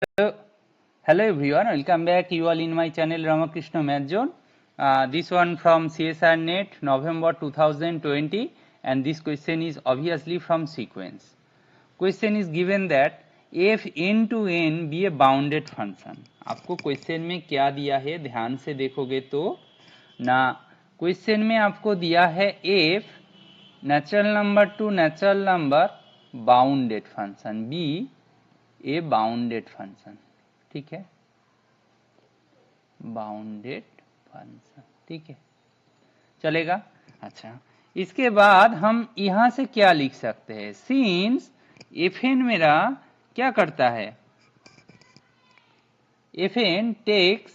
Hello everyone, welcome back you all in my channel Ramakrishna Math Zone. This one from CSR Net November 2020 and this question is obviously from sequence. Question is given that if n to n be a bounded function. आपको question में क्या दिया है ध्यान से देखोगे तो ना क्वेश्चन में आपको दिया है if natural number to natural number bounded function be a bounded function. ठीक है, बाउंडेड फंक्शन, ठीक है, चलेगा। अच्छा, इसके बाद हम यहां से क्या लिख सकते हैं, सिंस एफ एन मेरा क्या करता है, f n takes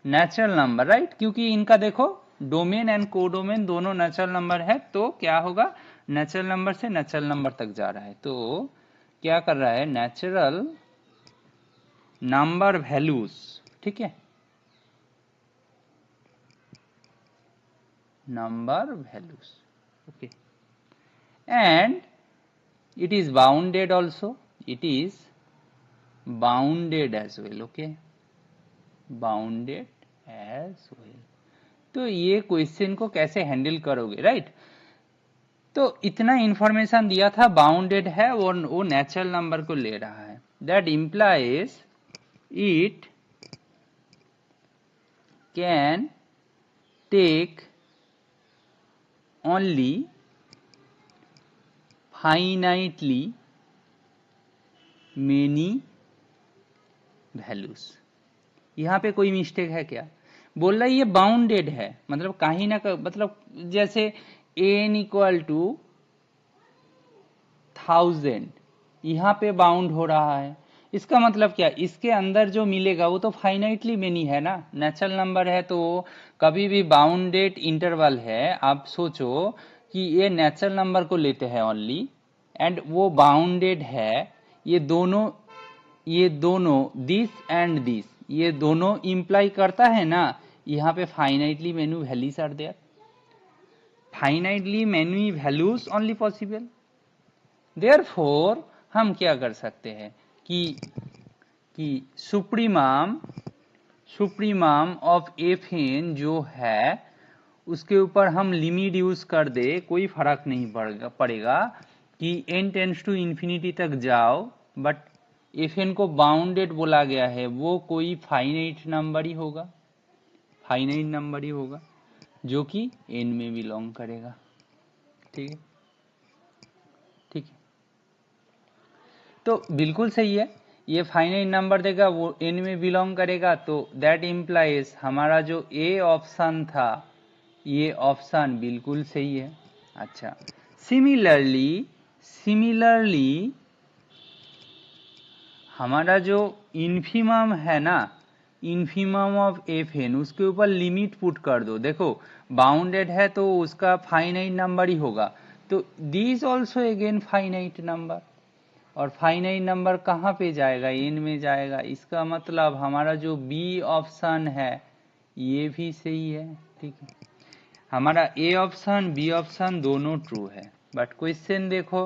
natural number, right, क्योंकि इनका देखो डोमेन एंड कोडोमेन दोनों नेचुरल नंबर है, तो क्या होगा, नेचुरल नंबर से नेचुरल नंबर तक जा रहा है, तो क्या कर रहा है, नेचुरल नंबर वैल्यूज, ठीक है, number values, okay, and it is bounded also, it is bounded as well, okay, bounded as well। तो ये क्वेश्चन को कैसे हैंडल करोगे, राइट, तो इतना इंफॉर्मेशन दिया था, बाउंडेड है और वो नेचुरल नंबर को ले रहा है, that implies it can take only finitely many values. यहाँ पे कोई मिस्टेक है क्या, बोल रहा है ये बाउंडेड है, मतलब कहीं ना मतलब जैसे n इक्वल टू 1000 यहाँ पे बाउंड हो रहा है, इसका मतलब क्या, इसके अंदर जो मिलेगा वो तो फाइनाइटली मेनी है ना, नेचुरल नंबर है, तो कभी भी बाउंडेड इंटरवल है, आप सोचो कि ये नेचुरल नंबर को लेते हैं ओनली, एंड वो बाउंडेड है, ये दोनों दिस एंड दिस, ये दोनों इंप्लाई करता है ना, यहाँ पे finitely many values are there, finitely many values only possible, therefore हम क्या कर सकते हैं कि सुप्रीमाम ऑफ एफ एन जो है उसके ऊपर हम लिमिट यूज कर दे, कोई फर्क नहीं पड़ेगा कि n टेंस टू इन्फिनिटी तक जाओ, बट एफ एन को बाउंडेड बोला गया है, वो कोई फाइनाइट नंबर ही होगा, फाइनाइट नंबर ही होगा जो कि n में बिलोंग करेगा, ठीक है, ठीक है, तो बिल्कुल सही है, ये फाइनाइट नंबर देगा, वो n में बिलोंग करेगा, तो दैट इम्प्लाइज हमारा जो ए ऑप्शन था, ये ऑप्शन बिल्कुल सही है। अच्छा, सिमिलरली हमारा जो इन्फीमम है ना, इन्फीमम ऑफ एफ एन, उसके ऊपर लिमिट पुट कर दो, देखो बाउंडेड है तो उसका फाइनाइट नंबर ही होगा, तो this also again finite number, और फाइनाइट नंबर कहाँ पे जाएगा, n में जाएगा, इसका मतलब हमारा जो बी ऑप्शन है ये भी सही है, ठीक है, हमारा ए ऑप्शन बी ऑप्शन दोनों ट्रू है, बट क्वेश्चन देखो,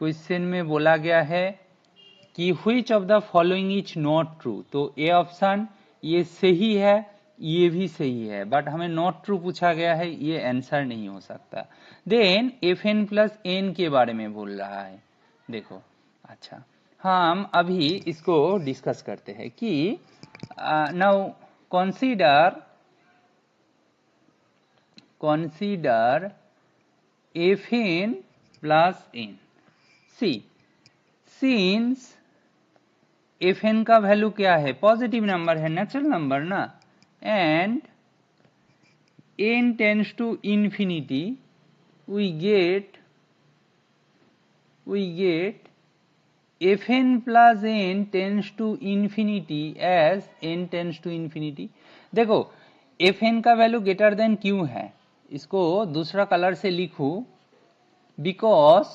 क्वेश्चन में बोला गया है कि which of the following is not true, तो ए ऑप्शन ये सही है, ये भी सही है, बट हमें नॉट ट्रू पूछा गया है, ये आंसर नहीं हो सकता। Then f n plus n के बारे में बोल रहा है, देखो, अच्छा, हम अभी इसको डिस्कस करते हैं कि now consider fn plus n, see, since fn का वैल्यू क्या है, पॉजिटिव नंबर है, नेचुरल नंबर ना, and n tends to infinity, we get fn plus n tends to infinity as n tends to infinity। देखो fn का value greater than क्यों है, इसको दूसरा कलर से लिखूं, बिकॉज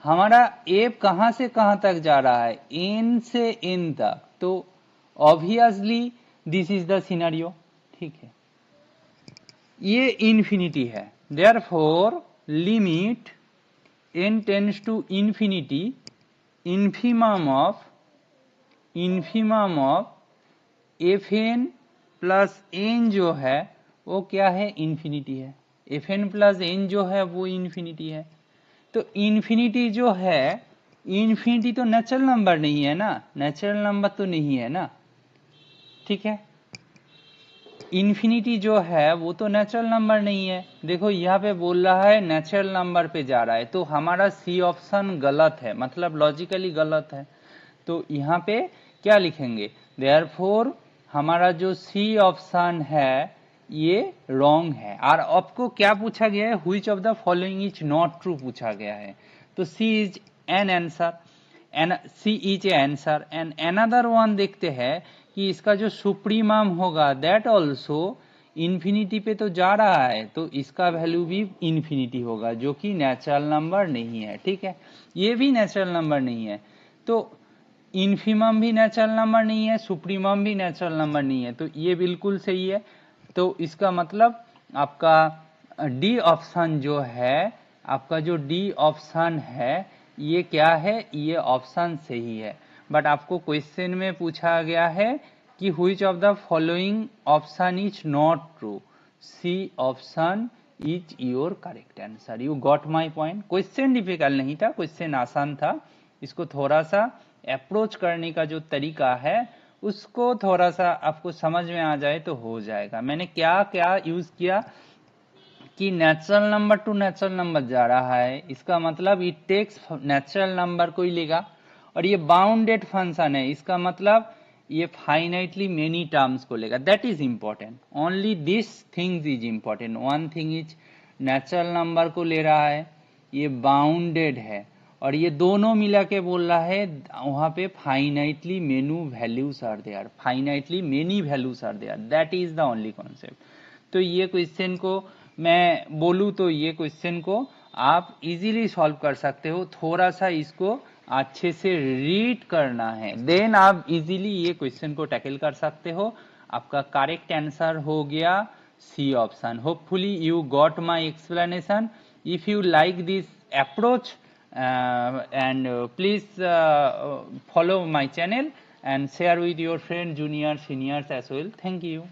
हमारा f कहां से कहां तक जा रहा है, n से n तक, तो obviously this is the scenario, ठीक है, ये इंफिनिटी है, therefore limit n tends to infinity, infimum of fn plus n जो है वो क्या है, इन्फिनिटी है। fn प्लस n जो है वो इन्फिनिटी है। तो इन्फिनिटी जो है, इन्फिनिटी तो नेचुरल नंबर नहीं है ना, नेचुरल नंबर तो नहीं है ना, ठीक है। इन्फिनिटी जो है वो तो नेचुरल नंबर नहीं है। देखो यहाँ पे बोल रहा है नेचुरल नंबर पे जा रहा है, तो हमारा सी ऑप्शन गलत है, मतलब लॉजिकली गलत है। तो यहाँ पे क्या लिखेंगे, देयरफॉर हमारा जो सी ऑप्शन है ये रॉन्ग है। और आपको क्या पूछा गया है, which of the following is not true पूछा गया है। तो C is an answer, C is a answer. And another one देखते हैं कि इसका जो सुप्रीमम होगा दैट ऑल्सो इन्फिनिटी पे तो जा रहा है, तो इसका वैल्यू भी इन्फिनिटी होगा, जो कि नेचुरल नंबर नहीं है, ठीक है। ये भी नेचुरल नंबर नहीं है, तो इन्फिमम भी नेचुरल नंबर नहीं है, सुप्रीमम भी नेचुरल नंबर नहीं है, तो ये बिल्कुल सही है। तो इसका मतलब आपका डी ऑप्शन जो है, आपका जो डी ऑप्शन है ये क्या है, ये ऑप्शन सही है। बट आपको क्वेश्चन में पूछा गया है कि which of the following option is not true, C option is your correct answer. You got my point. Question difficult नहीं था, क्वेश्चन आसान था। इसको थोड़ा सा अप्रोच करने का जो तरीका है उसको थोड़ा सा आपको समझ में आ जाए तो हो जाएगा। मैंने क्या क्या यूज किया कि natural number two natural number जा रहा है, इसका मतलब इट टेक्स नेचुरल नंबर को ही लेगा। और ये बाउंडेड फंक्शन है, इसका मतलब ये फाइनाइटली मेनी टर्म्स को लेगा। That is important, only this things is important. One thing is natural number को ले रहा है, ये बाउंडेड है, और ये दोनों मिला के बोल रहा है वहां पे finitely many values are there, finitely many values are there. That is the only concept. तो ये क्वेश्चन को मैं बोलूँ तो ये क्वेश्चन को आप इजीली सॉल्व कर सकते हो, थोड़ा सा इसको अच्छे से रीड करना है, देन आप इजीली ये क्वेश्चन को टैकल कर सकते हो। आपका करेक्ट आंसर हो गया C option. Hopefully you got my explanation. If you like this approach and please follow my channel and share with your friends, juniors, seniors as well. Thank you.